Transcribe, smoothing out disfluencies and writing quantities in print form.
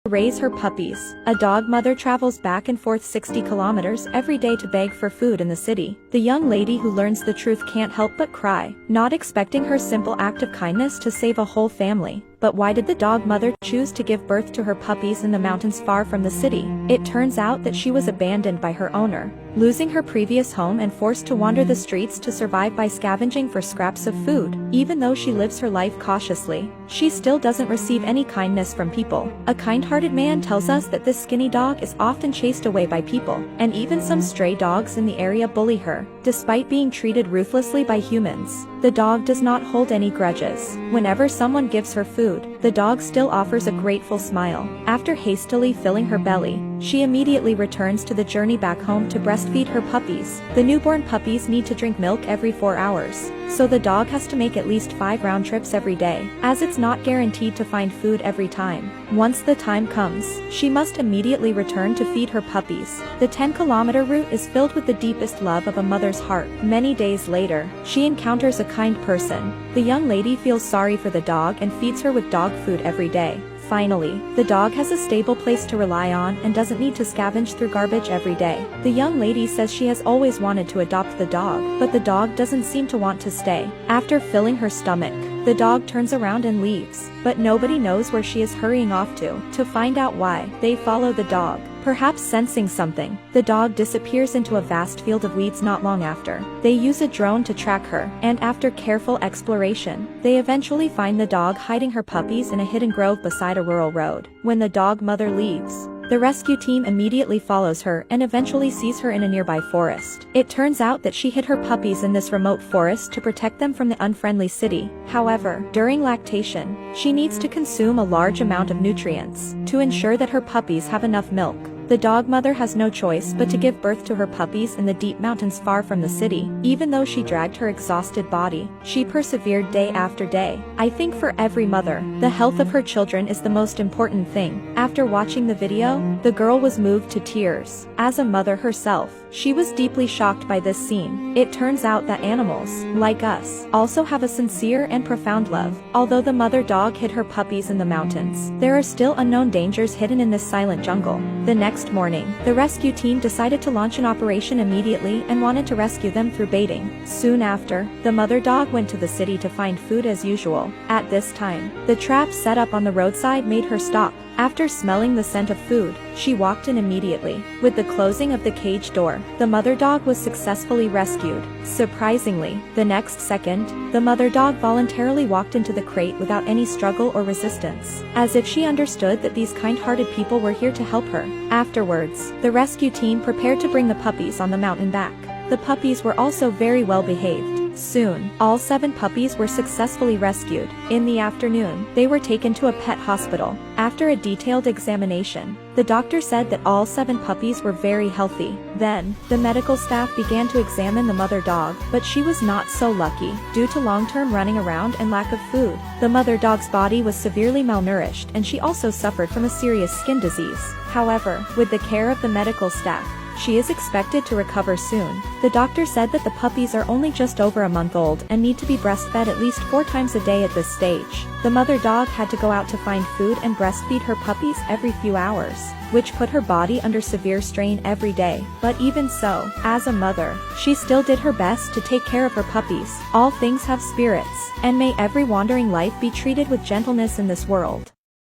Raise her puppies. A dog mother travels back and forth 60 kilometers every day to beg for food in the city. The young lady who learns the truth can't help but cry, not expecting her simple act of kindness to save a whole family. But why did the dog mother choose to give birth to her puppies in the mountains far from the city? It turns out that she was abandoned by her owner, losing her previous home and forced to wander the streets to survive by scavenging for scraps of food. Even though she lives her life cautiously, she still doesn't receive any kindness from people. A kind-hearted man tells us that this skinny dog is often chased away by people, and even some stray dogs in the area bully her. Despite being treated ruthlessly by humans, the dog does not hold any grudges. Whenever someone gives her food, the dog still offers a grateful smile. After hastily filling her belly, she immediately returns to the journey back home to breastfeed her puppies. The newborn puppies need to drink milk every 4 hours, so the dog has to make at least 5 round trips every day, as it's not guaranteed to find food every time. Once the time comes, she must immediately return to feed her puppies. The 10-kilometer route is filled with the deepest love of a mother's heart. Many days later, she encounters a kind person. The young lady feels sorry for the dog and feeds her with dog food every day. Finally, the dog has a stable place to rely on and doesn't need to scavenge through garbage every day. The young lady says she has always wanted to adopt the dog, but the dog doesn't seem to want to stay. After filling her stomach, the dog turns around and leaves, but nobody knows where she is hurrying off to. To find out why, they follow the dog. Perhaps sensing something, the dog disappears into a vast field of weeds not long after. They use a drone to track her, and after careful exploration, they eventually find the dog hiding her puppies in a hidden grove beside a rural road. When the dog mother leaves, the rescue team immediately follows her and eventually sees her in a nearby forest. It turns out that she hid her puppies in this remote forest to protect them from the unfriendly city. However, during lactation, she needs to consume a large amount of nutrients to ensure that her puppies have enough milk. The dog mother has no choice but to give birth to her puppies in the deep mountains far from the city. Even though she dragged her exhausted body, she persevered day after day. I think for every mother, the health of her children is the most important thing. After watching the video, the girl was moved to tears. As a mother herself, she was deeply shocked by this scene. It turns out that animals, like us, also have a sincere and profound love. Although the mother dog hid her puppies in the mountains, there are still unknown dangers hidden in this silent jungle. The next morning, the rescue team decided to launch an operation immediately and wanted to rescue them through baiting. Soon after, the mother dog went to the city to find food as usual. At this time, the trap set up on the roadside made her stop. After smelling the scent of food, she walked in immediately. With the closing of the cage door, the mother dog was successfully rescued. Surprisingly, the next second, the mother dog voluntarily walked into the crate without any struggle or resistance, as if she understood that these kind-hearted people were here to help her. Afterwards, the rescue team prepared to bring the puppies on the mountain back. The puppies were also very well behaved. Soon, all 7 puppies were successfully rescued. In the afternoon, they were taken to a pet hospital. After a detailed examination, the doctor said that all 7 puppies were very healthy. Then, the medical staff began to examine the mother dog, but she was not so lucky. Due to long-term running around and lack of food, the mother dog's body was severely malnourished and she also suffered from a serious skin disease. However, with the care of the medical staff, she is expected to recover soon. The doctor said that the puppies are only just over a month old and need to be breastfed at least 4 times a day at this stage. The mother dog had to go out to find food and breastfeed her puppies every few hours, which put her body under severe strain every day. But even so, as a mother, she still did her best to take care of her puppies. All things have spirits, and may every wandering life be treated with gentleness in this world.